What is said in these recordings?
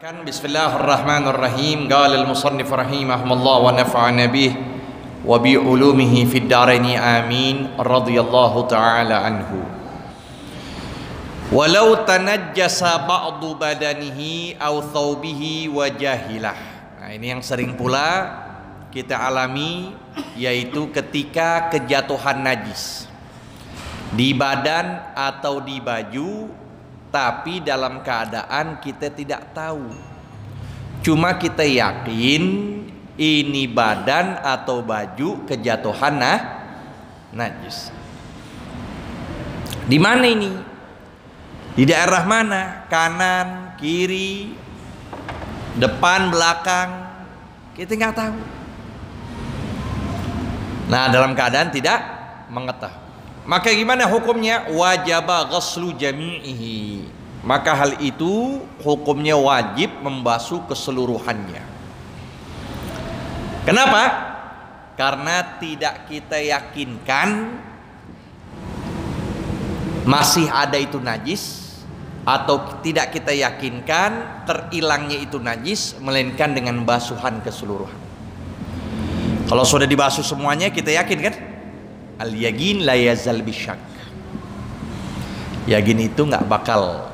Menerangkan Bismillahirrahmanirrahim. Qala al-musannif rahimahullah wa nafa'ana bih wa bi ulumihi fid dharaini amin. Radhiyallahu ta'ala anhu. Walau tanajjasa ba'du badanihi aw thawbihi wa jahilah. Nah, ini yang sering pula kita alami, yaitu ketika kejatuhan najis di badan atau di baju, tapi dalam keadaan kita tidak tahu. Cuma kita yakin ini badan atau baju kejatuhan najis. Di mana ini? Di daerah mana? Kanan, kiri, depan, belakang? Kita nggak tahu. Nah, dalam keadaan tidak mengetahui, maka gimana hukumnya? Wajaba ghaslu jami'ihi. Maka hal itu hukumnya wajib membasuh keseluruhannya. Kenapa? Karena tidak kita yakinkan masih ada itu najis, atau tidak kita yakinkan terhilangnya itu najis, melainkan dengan basuhan keseluruhan. Kalau sudah dibasuh semuanya, kita yakin kan? Al-yaqin la yazal bisyak. Yakin itu nggak bakal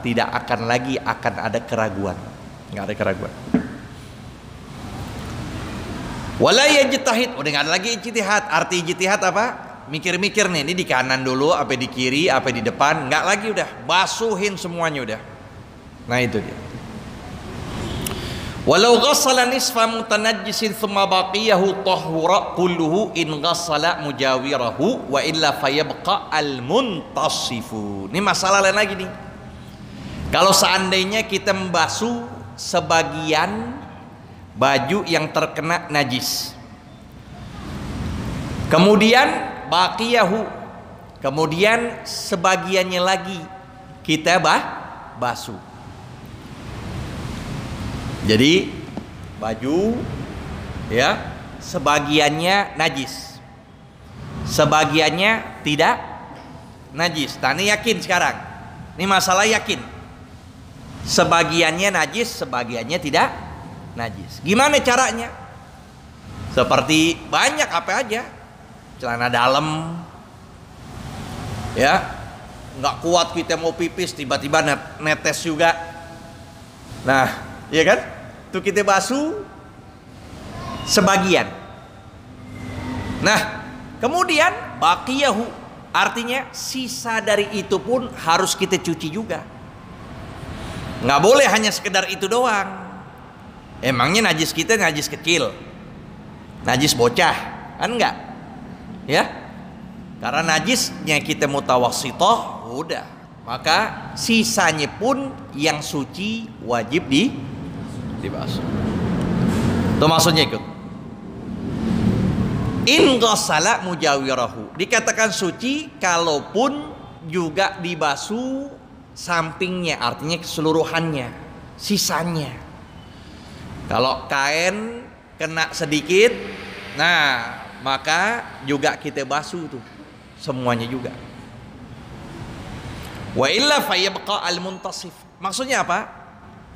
tidak akan lagi akan ada keraguan, nggak ada keraguan. Wala yajtahid, udah nggak ada lagi ijtihad. Arti ijtihad apa? Mikir-mikir nih, ini di kanan dulu, apa di kiri, apa di depan, nggak lagi, udah basuhin semuanya udah. Nah itu dia. Walau ghassala nisfa mutanajjisin thumma baqiyahu tahura kulluhu in ghassala mujawirahu wa illa fayabqa al-muntasifu. Ini masalah lain lagi nih. Kalau seandainya kita membasuh sebagian baju yang terkena najis, kemudian baqiyahu, kemudian sebagiannya lagi kita basuh. Jadi baju ya sebagiannya najis, sebagiannya tidak najis. Tani yakin sekarang, ini masalah yakin. Sebagiannya najis, sebagiannya tidak najis. Gimana caranya? Seperti banyak apa aja, celana dalam, ya nggak kuat kita mau pipis tiba-tiba netes juga. Nah, iya kan? Tuh kita basuh sebagian. Nah, kemudian baqiyahu, artinya sisa dari itu pun harus kita cuci juga. Nggak boleh hanya sekedar itu doang. Emangnya najis kita najis kecil, najis bocah, kan enggak? Ya, karena najisnya kita mutawassithah, udah. Maka sisanya pun yang suci wajib dibasuh. Itu maksudnya ikut. In ghassala mujawirahu, dikatakan suci kalaupun juga dibasuh sampingnya, artinya keseluruhannya, sisanya. Kalau kain kena sedikit, nah maka juga kita basuh tuh semuanya juga. Wa illa fayabqa al-muntasif. Maksudnya apa?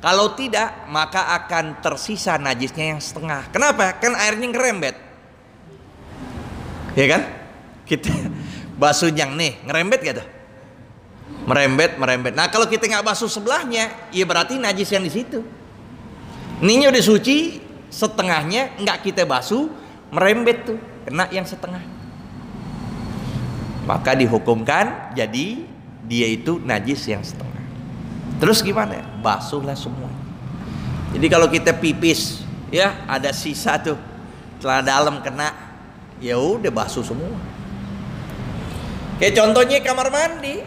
Kalau tidak, maka akan tersisa najisnya yang setengah. Kenapa? Kan airnya ngerembet. Ya kan? Kita basuh yang nih, ngerembet gak tuh? Merembet. Nah, kalau kita nggak basuh sebelahnya, ya berarti najis yang di situ. Ininya udah suci, setengahnya nggak kita basuh, merembet tuh, kena yang setengah. Maka dihukumkan jadi dia itu najis yang setengah. Terus gimana? Basuhlah semua. Jadi kalau kita pipis, ya ada sisa tuh celana dalam kena, ya udah basuh semua. Kayak contohnya kamar mandi,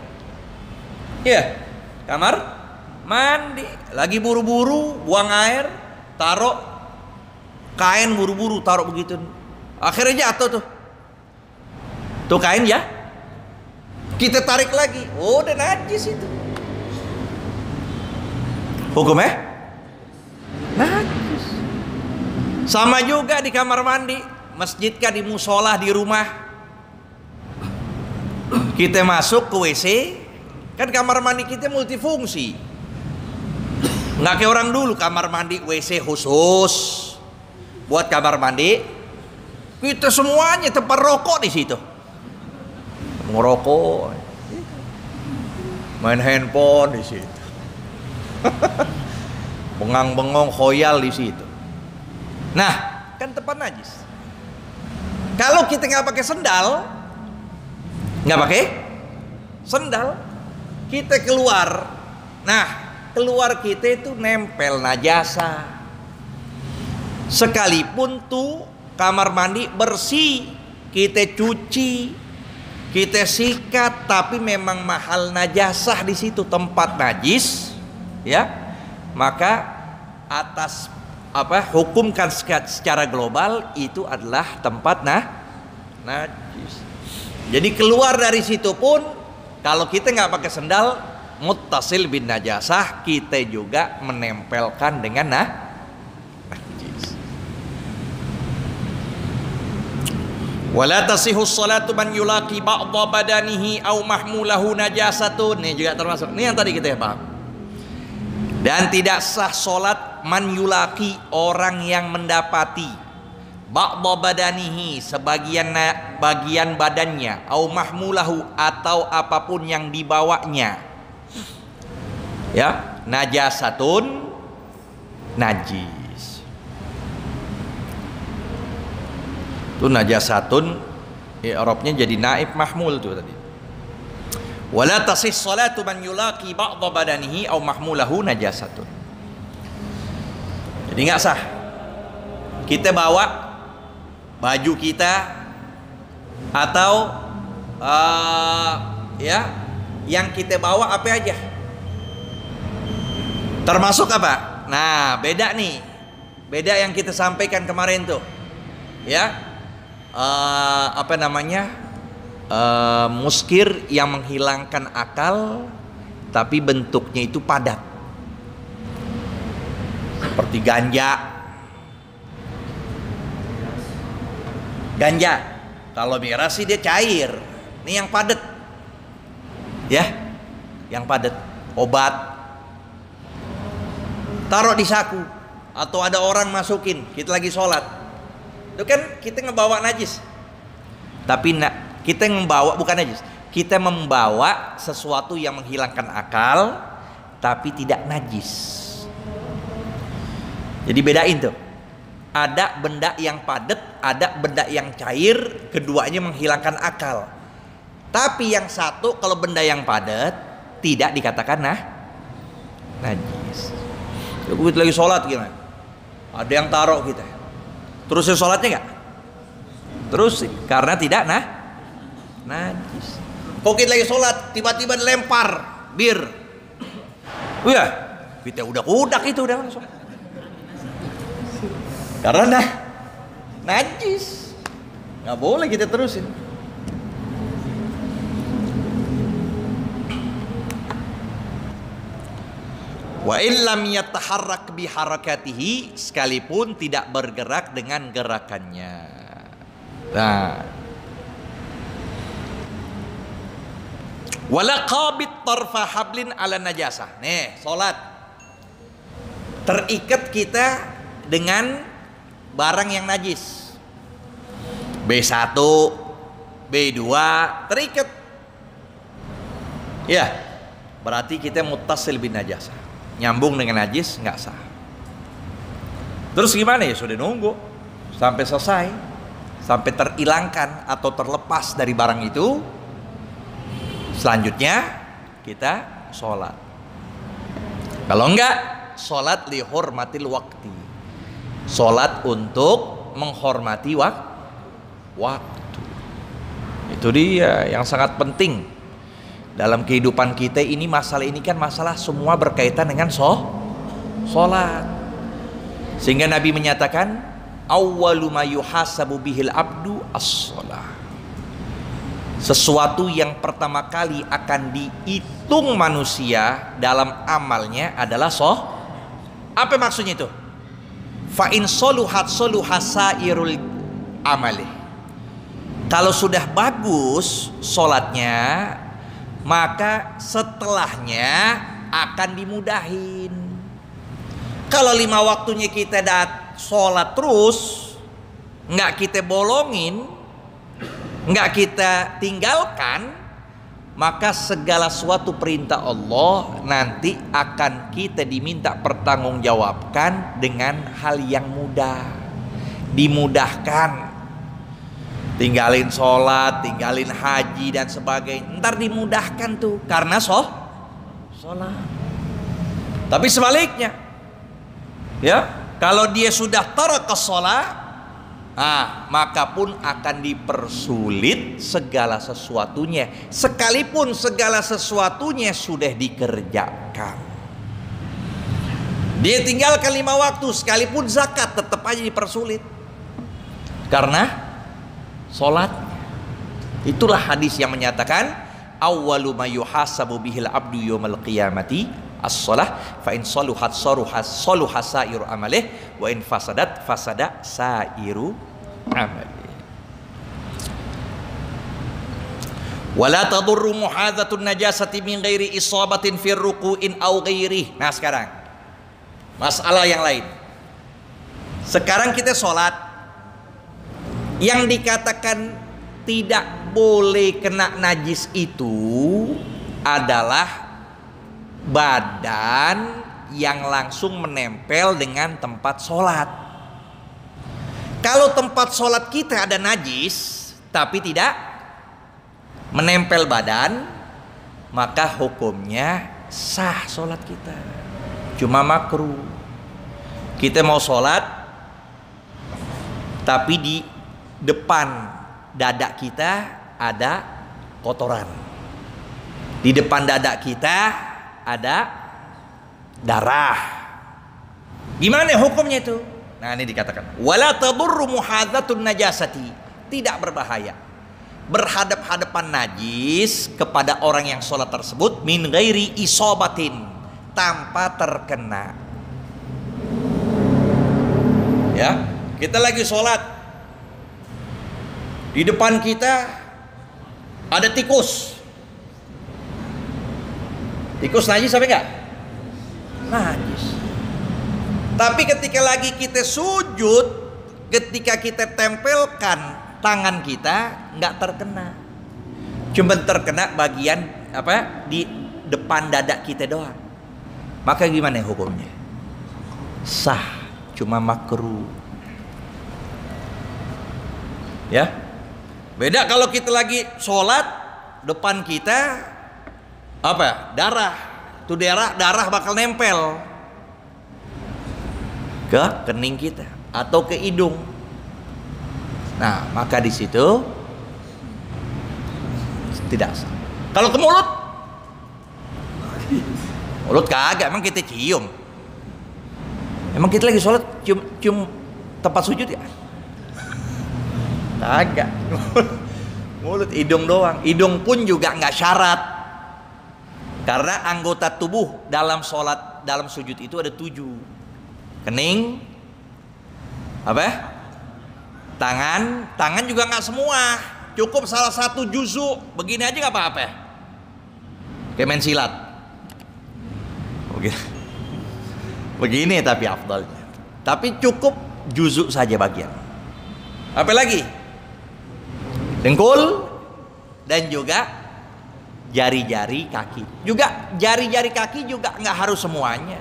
ya kamar mandi, lagi buru-buru buang air, taruh kain, buru-buru taruh begitu, akhirnya jatuh tuh kain ya. Kita tarik lagi, oh udah najis itu. Hukumnya najis. Sama juga di kamar mandi, masjid kah, di musola, di rumah. Kita masuk ke WC, kan kamar mandi kita multifungsi. Nggak kayak orang dulu kamar mandi WC khusus buat kamar mandi. Kita semuanya tempat rokok di situ. Ngerokok, main handphone di situ. Bengang-bengong khoyal di situ. Nah, kan tempat najis. Kalau kita nggak pakai sendal, kita keluar. Nah, keluar kita itu nempel najasa. Sekalipun tuh kamar mandi bersih, kita cuci, kita sikat, tapi memang mahal najasah di situ, tempat najis, ya. Maka atas hukumkan secara global itu adalah tempat najis. Jadi keluar dari situ pun kalau kita nggak pakai sendal, muttasil bin najasah, kita juga menempelkan dengan najis. Wala tasihus salatu man yulaqi ba'dha badanihi aw mahmulahu najasatun. Ini juga termasuk. Ini yang tadi kita paham. Dan tidak sah solat man yulaqi, orang yang mendapati ba'dha badanihi, sebagian bagian badannya, aw mahmulahu, atau apapun yang dibawanya, ya, najasatun, najis. Itu najasatun, i'rabnya jadi naib mahmul tuh tadi. Wala tasih salatu man yulaqi ba'dha badanihi aw mahmulahu najasatun. Jadi nggak sah kita bawa baju kita atau ya yang kita bawa apa aja, termasuk apa? Nah, beda nih, beda yang kita sampaikan kemarin tuh, ya. Muskir yang menghilangkan akal tapi bentuknya itu padat, seperti ganja kalau merah sih dia cair, ini yang padat, ya, yang padat. Obat taruh di saku atau ada orang masukin, kita lagi sholat, itu kan kita ngebawa najis. Tapi kita membawa bukan najis, kita membawa sesuatu yang menghilangkan akal tapi tidak najis. Jadi bedain tuh, ada benda yang padat, ada benda yang cair, keduanya menghilangkan akal. Tapi yang satu kalau benda yang padat tidak dikatakan najis. Kita lagi sholat gimana? Ada yang taruh kita, terusin sholatnya nggak? Terusin, karena tidak najis. Kok kita lagi sholat tiba-tiba dilempar bir, wah, kita udah itu udah langsung, karena najis, nggak boleh kita terusin. Wa illam yataharrak biharakatihi, sekalipun tidak bergerak dengan gerakannya. Nah, wala qabit tarfa hablin ala najasah. Nih, salat terikat kita dengan barang yang najis. B1, B2 terikat. Ya, berarti kita muttasil bin najasah. Nyambung dengan najis nggak sah. Terus gimana ya? Sudah nunggu sampai selesai, sampai terhilangkan atau terlepas dari barang itu. Selanjutnya kita sholat. Kalau enggak, sholat li hurmatil waqti, sholat untuk menghormati waktu. Itu dia yang sangat penting dalam kehidupan kita ini. Masalah ini kan masalah semua berkaitan dengan sholat. Sehingga Nabi menyatakan awwalu ma yuhasabu bihil abdu as-shalah. Sesuatu yang pertama kali akan dihitung manusia dalam amalnya adalah Apa maksudnya itu? Fa in soluhat soluhasairul amali. Kalau sudah bagus sholatnya, maka setelahnya akan dimudahin. Kalau 5 waktunya kita sholat terus, nggak kita bolongin, nggak kita tinggalkan, maka segala suatu perintah Allah nanti akan kita diminta pertanggungjawabkan dengan hal yang mudah, dimudahkan. Tinggalin sholat, tinggalin haji dan sebagainya, ntar dimudahkan tuh karena sholat. Tapi sebaliknya, ya, kalau dia sudah taraka sholat, maka pun akan dipersulit segala sesuatunya, sekalipun segala sesuatunya sudah dikerjakan. Dia tinggalkan 5 waktu, sekalipun zakat tetap aja dipersulit karena sholat. Itulah hadis yang menyatakan awwalu ma yuhasabu bihil abdu yaumal qiyamati as-shalah fa in saluhat saluha sairu amalih wa in fasadat fasada sairu amalih. Wala tadurru muhadzatun najasati min ghairi isabatin fir ruku'in aw ghairi. Nah, sekarang masalah yang lain. Sekarang kita sholat, yang dikatakan tidak boleh kena najis itu adalah badan yang langsung menempel dengan tempat sholat. Kalau tempat sholat kita ada najis tapi tidak menempel badan, maka hukumnya sah sholat kita, cuma makruh. Kita mau sholat tapi di depan dada kita ada kotoran, di depan dada kita ada darah. Gimana hukumnya itu? Nah, ini dikatakan wala tadurru muhadzatun najasati, tidak berbahaya berhadap-hadapan najis kepada orang yang sholat tersebut min ghairi isobatin, tanpa terkena. Ya, kita lagi sholat, di depan kita ada tikus. Tikus najis apa enggak? Najis. Tapi ketika lagi kita sujud, ketika kita tempelkan tangan kita, nggak terkena. Cuma terkena bagian di depan dada kita doang. Maka gimana hukumnya? Sah, cuma makruh. Ya. Beda kalau kita lagi sholat, depan kita darah. Itu darah bakal nempel ke kening kita atau ke hidung. Nah, maka di situ tidak sah. Kalau ke mulut kagak, emang kita cium. Emang kita lagi sholat cium tempat sujud ya? Kagak. Mulut, hidung doang. Hidung pun juga nggak syarat, karena anggota tubuh dalam sholat, dalam sujud itu ada 7. Kening, tangan juga nggak semua, cukup salah satu juzu. Begini aja nggak apa-apa. Kayak main silat. Begini tapi afdalnya. Tapi cukup juzu saja bagian. Apa lagi? Dengkul dan juga jari-jari kaki. Juga jari-jari kaki juga nggak harus semuanya.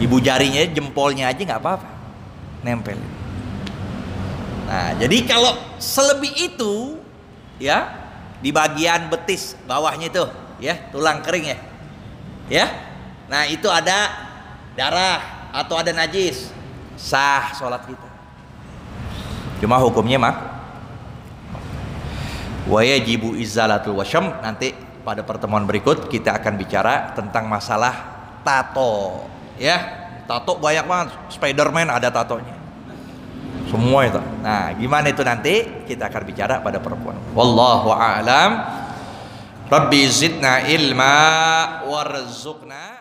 Ibu jarinya, jempolnya aja nggak apa-apa, nempel. Nah, jadi kalau selebih itu, ya, di bagian betis bawahnya itu, ya, tulang kering ya. Nah, itu ada darah atau ada najis, sah sholat kita. Cuma hukumnya wa yajibu izalatul wasyam. Nanti pada pertemuan berikut kita akan bicara tentang masalah tato, ya. Tato banyak banget, Spiderman ada tatonya semua itu. Nah, gimana itu nanti kita akan bicara pada pertemuan. Wallahu a'lam. Rabbi zidna ilma warzuqna